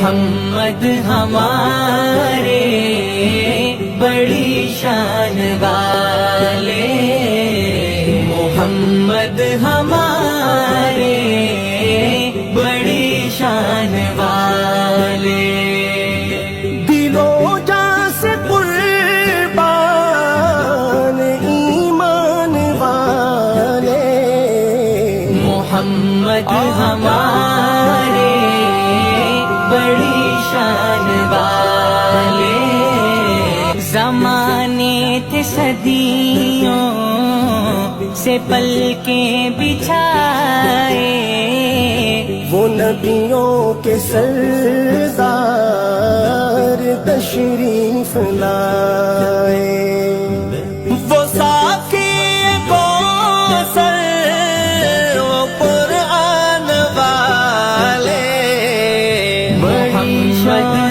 محمد ہمارے بڑی شان والے، محمد ہمارے بڑی شان والے، دلوں جاں سے قربان ایمان والے، محمد ہمارے بڑی شان والے، زمانے تھے صدیوں سے پل کے بچھائے، وہ نبیوں کے سردار تشریف لائے، وہ ساقی کوثر وہ قرآن والے، محمد